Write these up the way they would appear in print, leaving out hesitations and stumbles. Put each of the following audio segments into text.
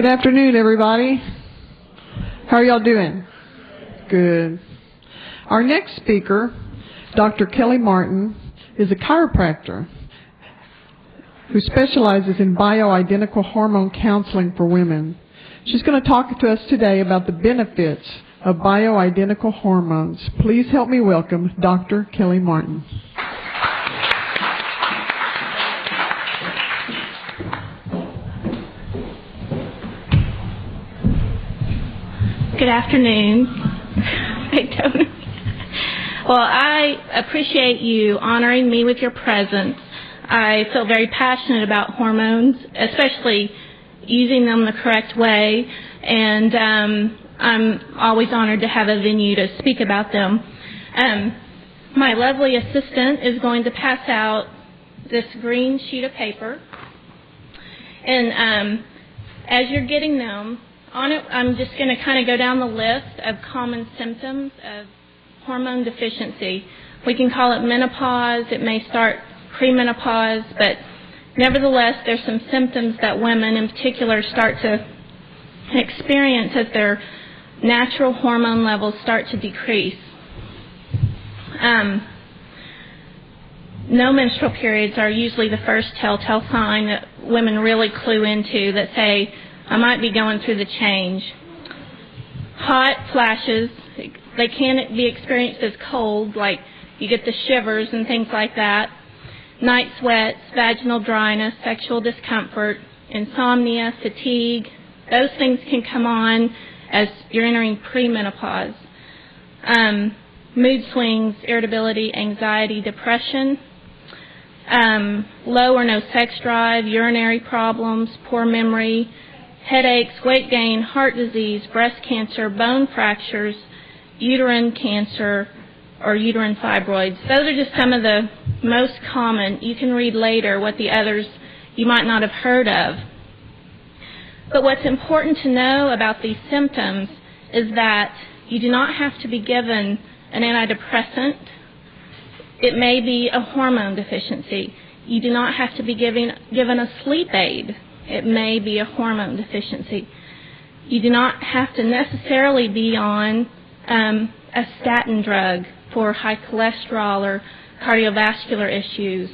Good afternoon, everybody. How are y'all doing? Good. Our next speaker, Dr. Kelly Martin, is a chiropractor who specializes in bioidentical hormone counseling for women. She's going to talk to us today about the benefits of bioidentical hormones. Please help me welcome Dr. Kelly Martin. Good afternoon. Well, I appreciate you honoring me with your presence. I feel very passionate about hormones, especially using them the correct way, and I'm always honored to have a venue to speak about them. My lovely assistant is going to pass out this green sheet of paper, and as you're getting them, on it, I'm just going to kind of go down the list of common symptoms of hormone deficiency. We can call it menopause. It may start premenopause, but nevertheless, there's some symptoms that women in particular start to experience as their natural hormone levels start to decrease. No menstrual periods are usually the first telltale sign that women really clue into that say, I might be going through the change. Hot flashes, they can be experienced as cold, like you get the shivers and things like that. Night sweats, vaginal dryness, sexual discomfort, insomnia, fatigue. Those things can come on as you're entering premenopause. Mood swings, irritability, anxiety, depression. Low or no sex drive, urinary problems, poor memory, headaches, weight gain, heart disease, breast cancer, bone fractures, uterine cancer, or uterine fibroids. Those are just some of the most common. You can read later what the others you might not have heard of. But what's important to know about these symptoms is that you do not have to be given an antidepressant. It may be a hormone deficiency. You do not have to be given a sleep aid. It may be a hormone deficiency. You do not have to necessarily be on a statin drug for high cholesterol or cardiovascular issues.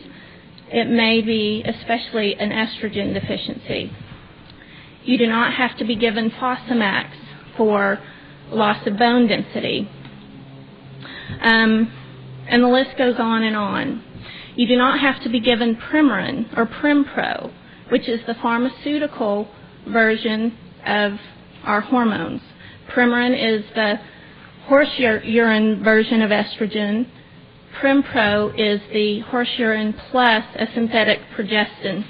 It may be especially an estrogen deficiency. You do not have to be given Fosamax for loss of bone density. And the list goes on and on. You do not have to be given Premarin or Prempro, which is the pharmaceutical version of our hormones. Premarin is the horse urine version of estrogen. Prempro is the horse urine plus a synthetic progestin,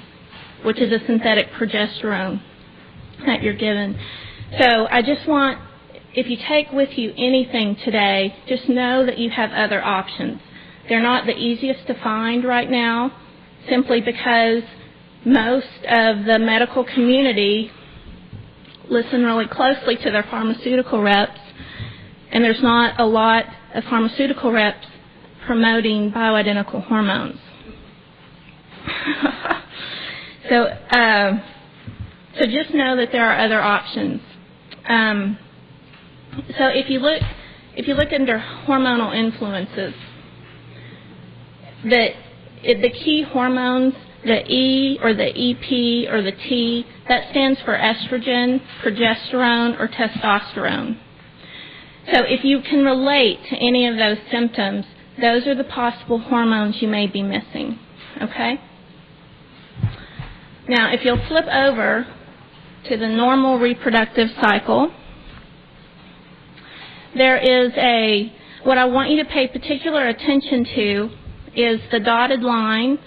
which is a synthetic progesterone that you're given. So I just want, if you take with you anything today, just know that you have other options. They're not the easiest to find right now, simply because most of the medical community listen really closely to their pharmaceutical reps, and there's not a lot of pharmaceutical reps promoting bioidentical hormones. So just know that there are other options. So if you look under hormonal influences, the key hormones, the E or the EP or the T, that stands for estrogen, progesterone, or testosterone. So if you can relate to any of those symptoms, those are the possible hormones you may be missing. Okay? Now, if you'll flip over to the normal reproductive cycle, there is what I want you to pay particular attention to is the dotted line,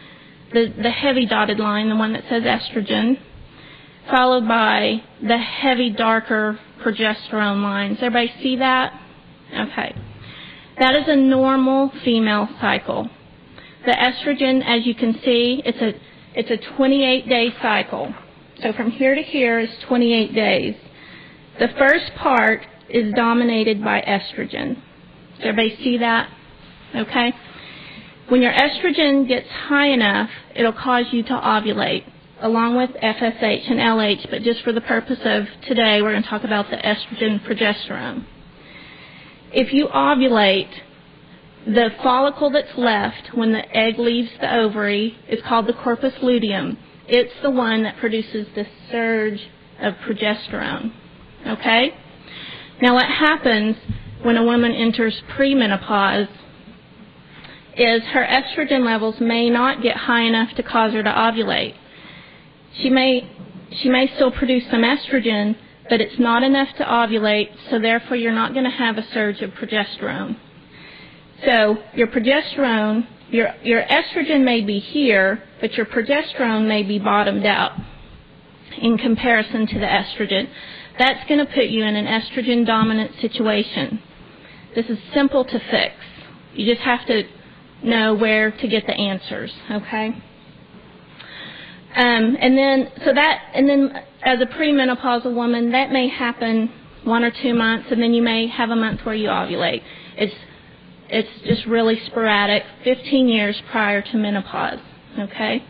the heavy dotted line, the one that says estrogen, followed by the heavy, darker progesterone lines. Everybody see that? Okay. That is a normal female cycle. The estrogen, as you can see, it's a 28-day cycle. So from here to here is 28 days. The first part is dominated by estrogen. Does everybody see that? Okay. When your estrogen gets high enough, it'll cause you to ovulate. along with FSH and LH, but just for the purpose of today, we're going to talk about the estrogen progesterone. If you ovulate, the follicle that's left when the egg leaves the ovary is called the corpus luteum. It's the one that produces the surge of progesterone. Okay? Now what happens when a woman enters premenopause is her estrogen levels may not get high enough to cause her to ovulate. She may still produce some estrogen, but it's not enough to ovulate, so therefore you're not going to have a surge of progesterone. So your progesterone, your estrogen may be here, but your progesterone may be bottomed out in comparison to the estrogen. That's going to put you in an estrogen-dominant situation. This is simple to fix. You just have to know where to get the answers, okay? And then as a premenopausal woman, that may happen 1 or 2 months, and then you may have a month where you ovulate. It's just really sporadic, 15 years prior to menopause, okay?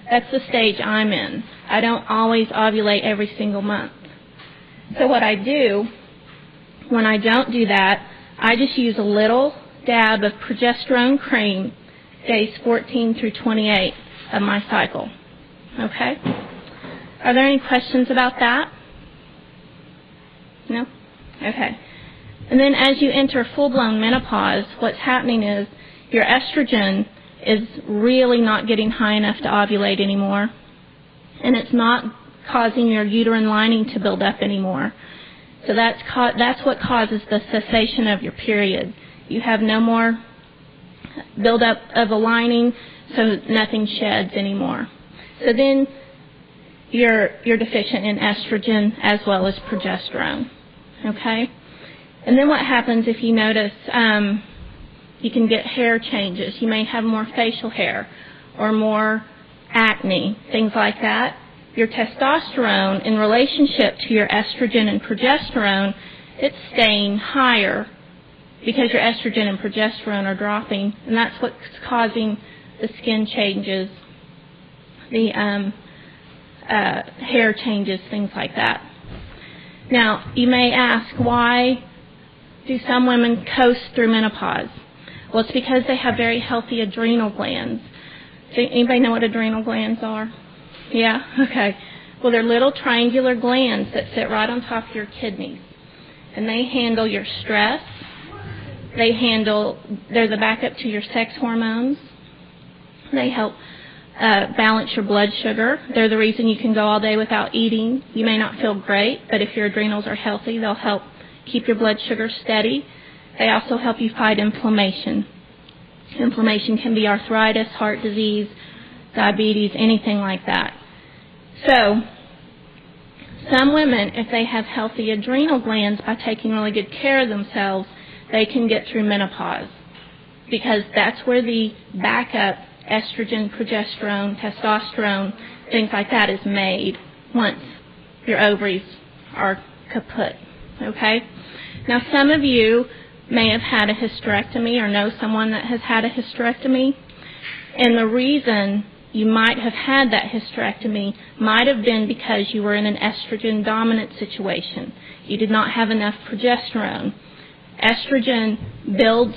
That's the stage I'm in. I don't always ovulate every single month. So what I do, when I don't do that, I just use a little dab of progesterone cream days 14 through 28 of my cycle, okay? Are there any questions about that? No? Okay. And then as you enter full-blown menopause, what's happening is your estrogen is really not getting high enough to ovulate anymore, and it's not causing your uterine lining to build up anymore. So that's what causes the cessation of your period. You have no more buildup of a lining, so nothing sheds anymore. So then you're deficient in estrogen as well as progesterone, okay? And then what happens if you notice you can get hair changes. You may have more facial hair or more acne, things like that. Your testosterone in relationship to your estrogen and progesterone, it's staying higher because your estrogen and progesterone are dropping, and that's what's causing the skin changes, the hair changes, things like that. Now, you may ask, why do some women coast through menopause? Well, it's because they have very healthy adrenal glands. So anybody know what adrenal glands are? Yeah? Okay. Well, they're little triangular glands that sit right on top of your kidneys. And they handle your stress. They're the backup to your sex hormones. They help balance your blood sugar. They're the reason you can go all day without eating. You may not feel great, but if your adrenals are healthy, they'll help keep your blood sugar steady. They also help you fight inflammation. Inflammation can be arthritis, heart disease, diabetes, anything like that. So, some women, if they have healthy adrenal glands, by taking really good care of themselves, they can get through menopause, because that's where the backup estrogen, progesterone, testosterone, things like that is made once your ovaries are kaput, okay? Now, some of you may have had a hysterectomy or know someone that has had a hysterectomy, and the reason you might have had that hysterectomy might have been because you were in an estrogen-dominant situation. You did not have enough progesterone. Estrogen builds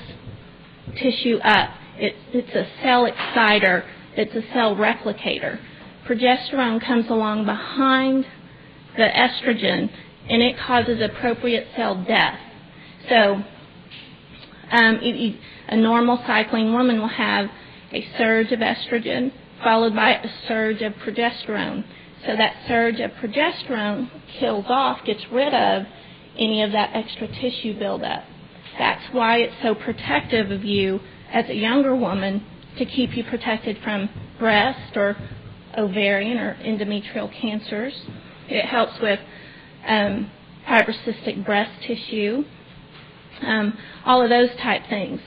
tissue up. It's a cell exciter. It's a cell replicator. Progesterone comes along behind the estrogen, and it causes appropriate cell death. So a normal cycling woman will have a surge of estrogen followed by a surge of progesterone. So that surge of progesterone kills off, gets rid of any of that extra tissue buildup. That's why it's so protective of you as a younger woman, to keep you protected from breast or ovarian or endometrial cancers. It helps with fibrocystic breast tissue, all of those type things.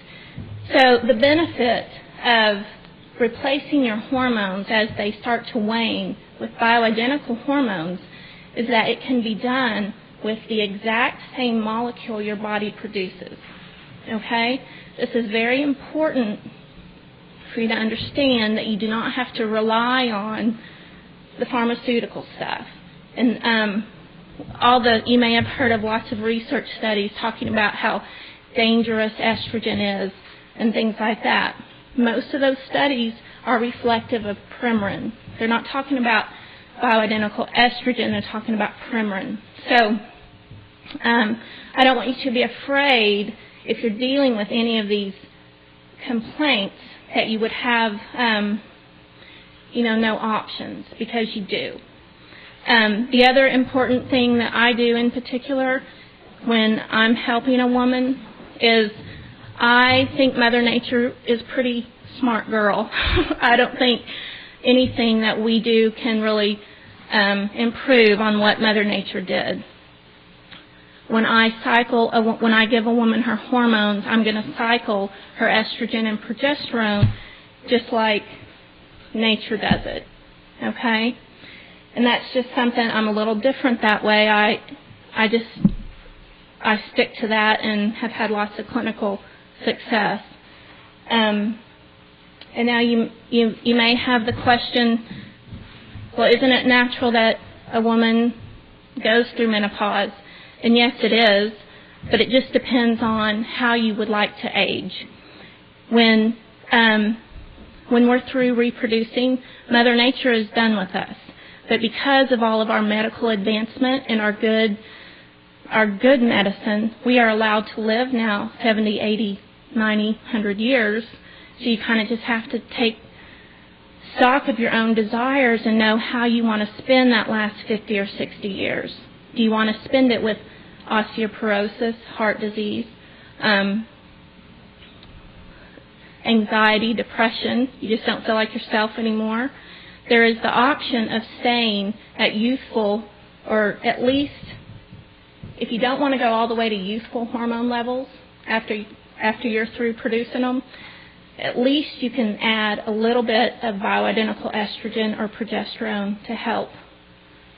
So the benefit of replacing your hormones as they start to wane with bioidentical hormones is that it can be done with the exact same molecule your body produces. Okay? This is very important for you to understand, that you do not have to rely on the pharmaceutical stuff. And you may have heard of lots of research studies talking about how dangerous estrogen is and things like that. Most of those studies are reflective of Premarin. They're not talking about bioidentical estrogen, they're talking about Premarin. So I don't want you to be afraid if you're dealing with any of these complaints that you would have no options, because you do. The other important thing that I do in particular when I'm helping a woman is I think Mother Nature is pretty smart girl. I don't think anything that we do can really improve on what Mother Nature did. When I give a woman her hormones, I'm going to cycle her estrogen and progesterone just like nature does it. Okay? And that's just something, I'm a little different that way. I stick to that and have had lots of clinical success. And now you may have the question, well, isn't it natural that a woman goes through menopause? And yes, it is, but it just depends on how you would like to age. When we're through reproducing, Mother Nature is done with us. But because of all of our medical advancement and our good medicine, we are allowed to live now 70, 80, 90, 100 years. So you kind of just have to take stock of your own desires and know how you want to spend that last 50 or 60 years. Do you want to spend it with osteoporosis, heart disease, anxiety, depression? You just don't feel like yourself anymore. There is the option of staying at youthful, or at least, if you don't want to go all the way to youthful hormone levels after you're through producing them, at least you can add a little bit of bioidentical estrogen or progesterone to help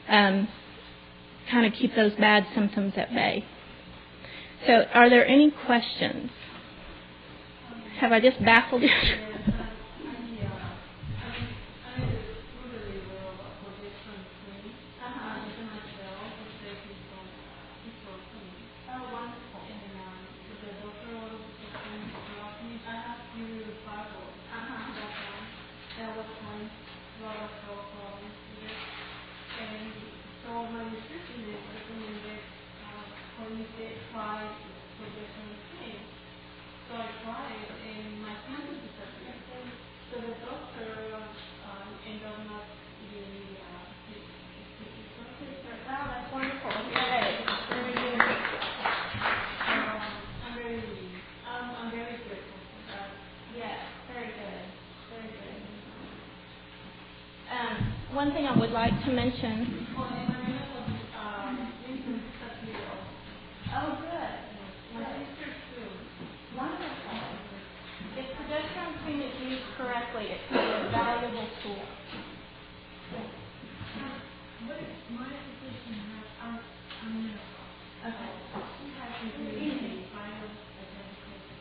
kind of keep those bad symptoms at bay. So are there any questions? Have I just baffled you? One thing I would like to mention. Oh, good. My sister's too. Wonderful. If progesterone cream is used correctly, it can be a valuable tool. What if my physician has Okay. She has to do bioidentical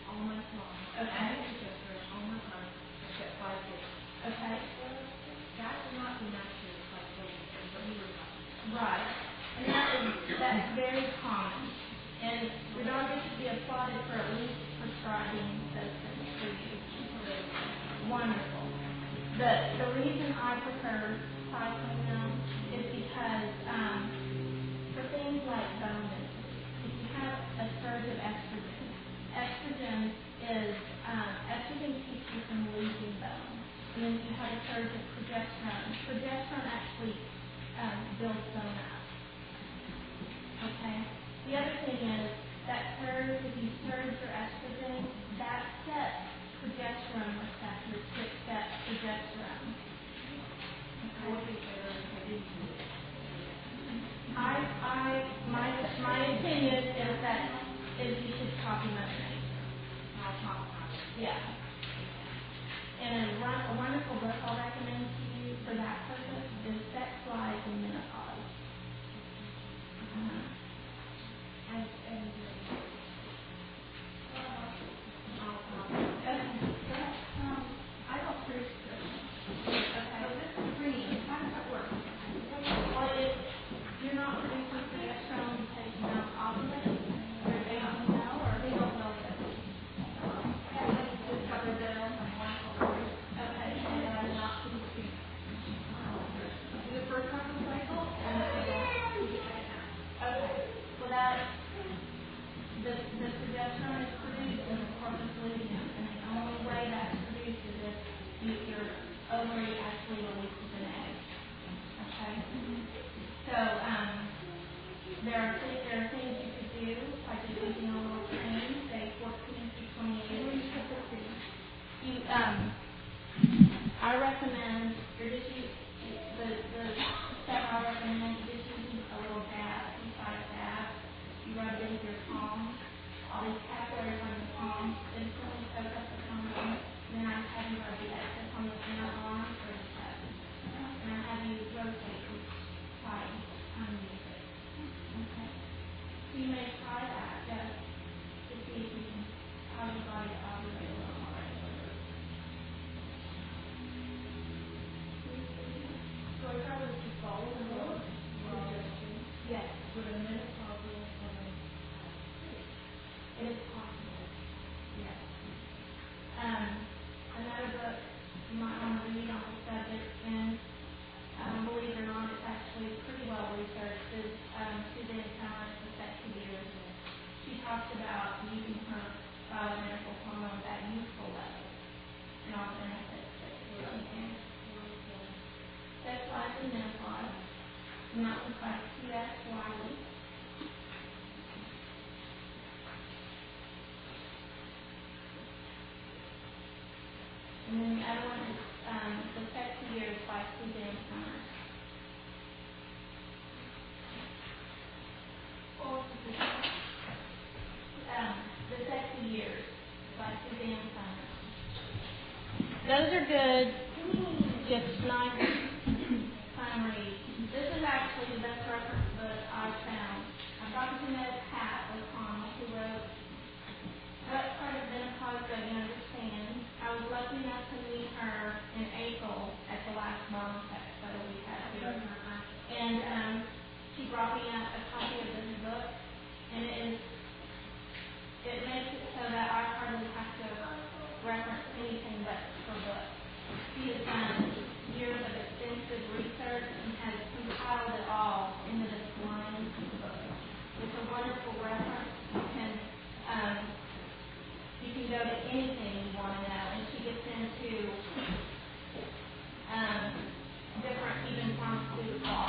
all month long. Okay. Progesterone all month long except 5 days. Okay. That would not be natural, like what you were talking about. Right. And that's very common. And Reproductive should be applauded for at least prescribing those things for you. Wonderful. The reason I prefer cycling them is because for things like bone density, if you have a surge of estrogen keeps you from losing bone. And then you have a surge of progesterone. Progesterone actually builds bone up. Okay? The other thing is that surge, if you surge your estrogen, that sets progesterone receptors to accept progesterone. Okay? My opinion is that you should copy Mother Nature. Yeah. And a wonderful book I'll recommend to you for that purpose is Sex, Lies, and Menopause. I don't produce this. Okay. So this cream, how does that work? the progesterone is produced in the corpus luteum, and the only way that's produced is if your ovary actually releases an egg. Okay? So there are things you could do, like using a little cream, say 14 to 28. I recommend the step I recommend is just using a little dab, inside dab. You rub it with your palm. All these capillaries on your palm instantly soak up the hormone. And then I have you rub the excess on the inner arm or the chest. And I have you rotate each side underneath it. Okay? So you may try that just to see if you can how your body ovulate a little more regularly. So I probably should follow the suggestion. Yes. With a menopausal hormone. It is possible. Yes. Another book you might want to read on the subject, and believe it or not, it's actually pretty well researched, is Suzanne Summer's The Sexy Years. She talks about using her bioidentical hormones at youthful levels and all the benefits that she can. Sex life in menopause, mountain by C.S. Wiley. And then the other one is The Sexy Years by Suzanne Summers. The Sexy Years by Suzanne Summers. Those are good, just nice, fun reads. This is actually the best reference book I've found. Dr. Jeanette O'Connell, who wrote What Part of Menopause Don't You Understand? I was lucky enough to meet her in April at the last mom sex photo we had here. And she brought me a copy of this book, and it makes it so that I hardly have to reference anything but her book. She has done years of extensive research and has compiled it all into this one book. It's a wonderful reference. You can go to anything you want to know, and she gets into different, even pharmaceutical.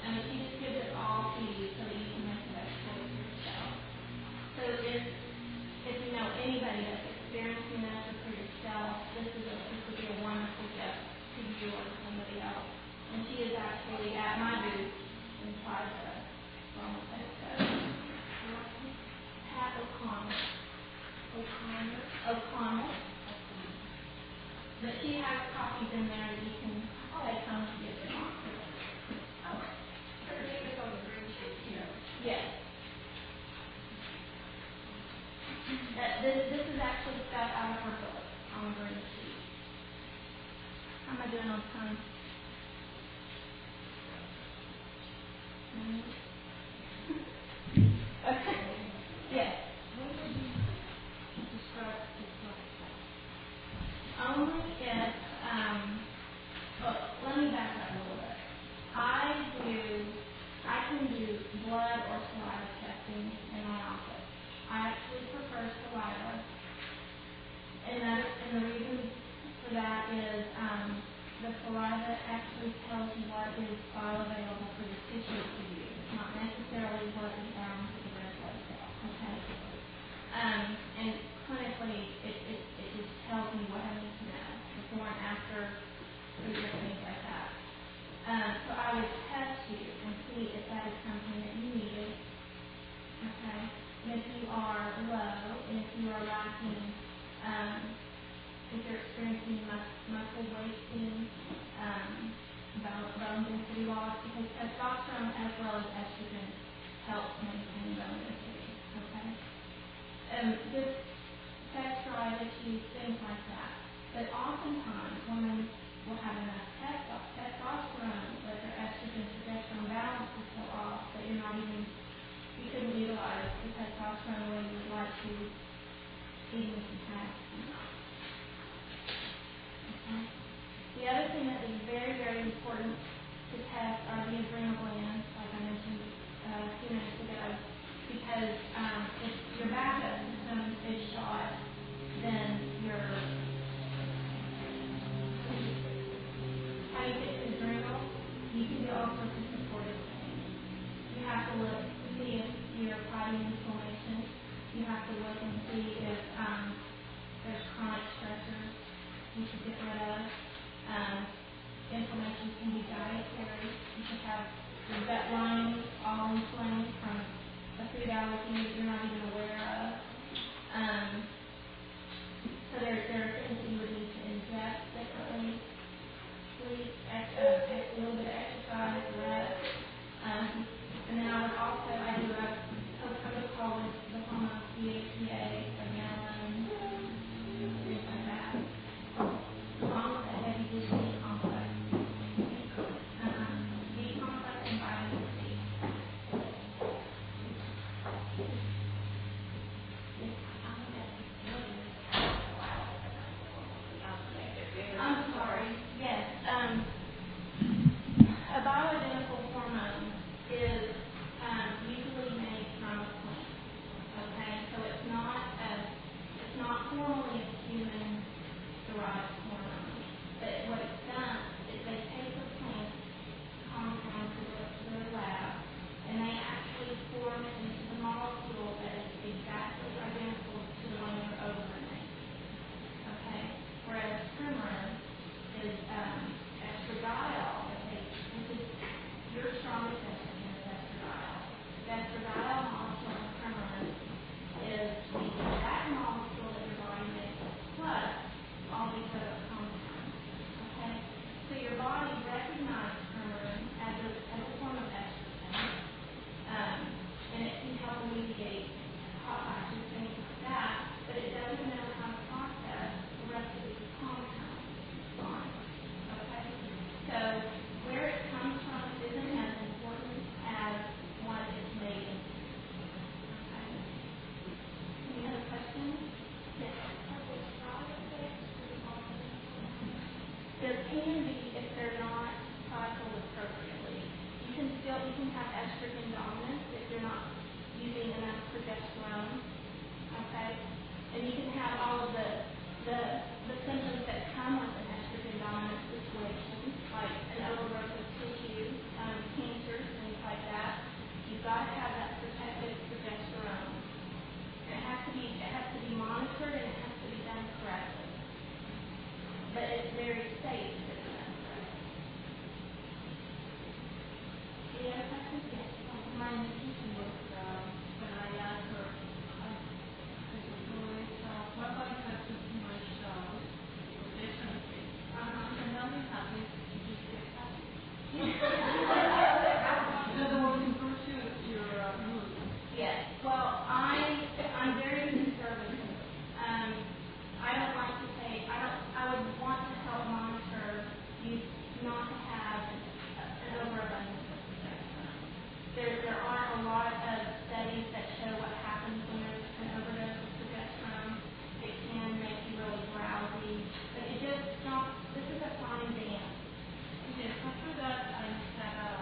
And she just gives it all to you so that you can make the best choice for yourself. So if you know anybody that's experiencing this or for yourself, this would be a wonderful gift to you or to somebody else. And she is actually at my booth inside the Roma Expo. Pat O'Connell. But she has copies in there that you can take home to get them on. Her name is on the green sheet here. Yes. This is actually stuff out of her book on the green sheet. How am I doing on time? Okay. Yes. When would you describe this process? Only if, well, let me back up a little bit. I can do blood or saliva testing in my office. I actually prefer saliva. And the reason for that is the saliva actually tells you what is bioavailable for the tissue to use. It's not necessarily what is bound to the red blood cell. Okay? And clinically, it just tells me what I need to know before and after treatment, things like that. So I would test you and see if that is something that you needed. Okay? And if you are low, and if you are lacking, if you're experiencing muscle wasting, bone density loss, because testosterone as well as estrogen helps maintain bone density. Okay? Just test drive issues, things like that. But oftentimes, women will have enough testosterone, but their estrogen progesterone balance is so off that you couldn't utilize the testosterone the way you would like to, even if you had enough. Okay? The other thing that is very, very important to test are the adrenal glands, like I mentioned a few minutes ago, because has to be monitored and it has to be done correctly. But it's very safe to be done correctly. Any other questions? Yes. My intuition was when I asked her, what about if I took too much deficiency? And nothing happens, you just get happy. So the most improves your mood. Yes. Well, I'm very conservative. I don't like to say, I would want to help monitor you not to have an overabundance of progesterone. There aren't a lot of studies that show what happens when there's an overdose of progesterone. It can make you really drowsy, but it just not, this is a fine dance. Yes, after that, I had,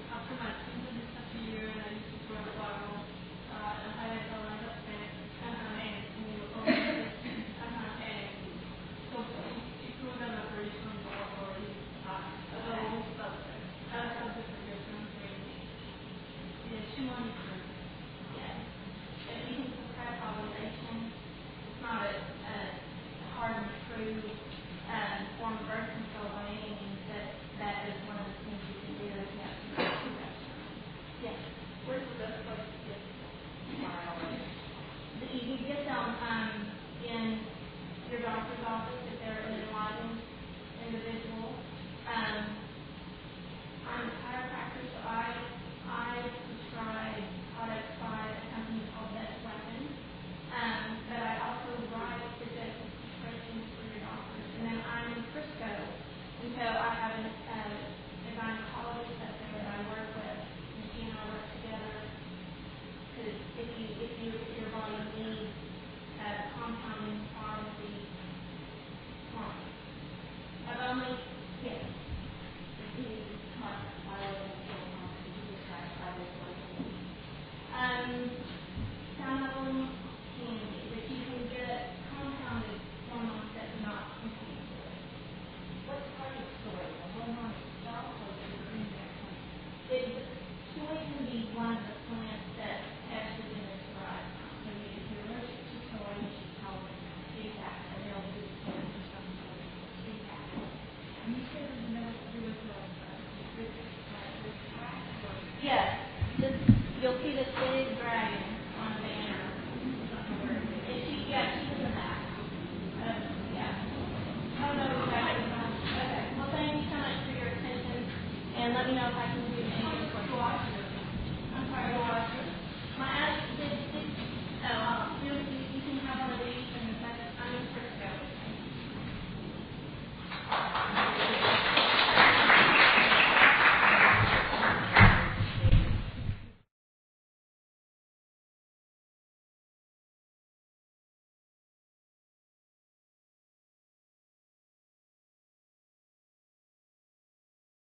after my symptoms disappeared, and I used to throw a bottle, and I had a lot of sex, and we were all and so it was an operation or almost substance. That's how the progesterone training. Yeah, she wanted to. Yes. If you can prescribe ovulation, it's not a hard and true form of birth control by any means, that is one of the things you can do if you have to use progesterone. Yes. Where's the best place to get biology? You can get them in your doctor's office if they're an enlightened individual. I'm a chiropractor, so I prescribe products by a company called Best Weapon. But I also write physical prescriptions for your doctors. And then I'm in Frisco, and so I have a gynecologist up there that I work with, and she and I work together. Because if your body needs compounding pharmacy hormones. I've only, yes. Some of them can be, but you can get compounded hormones that do not contain soy. What part of soy? The hormone itself or the index? Soy can be one of the plants that estrogen is derived from. So if you're allergic to soy, you should tell them. Exactly. And they'll do plants or something. Exactly. And you said there's no to do with Yes. You'll see this big dragon on the banner. And she's in the back. Yeah. I don't know exactly. Okay. Well, thank you so much for your attention, and let me know if I can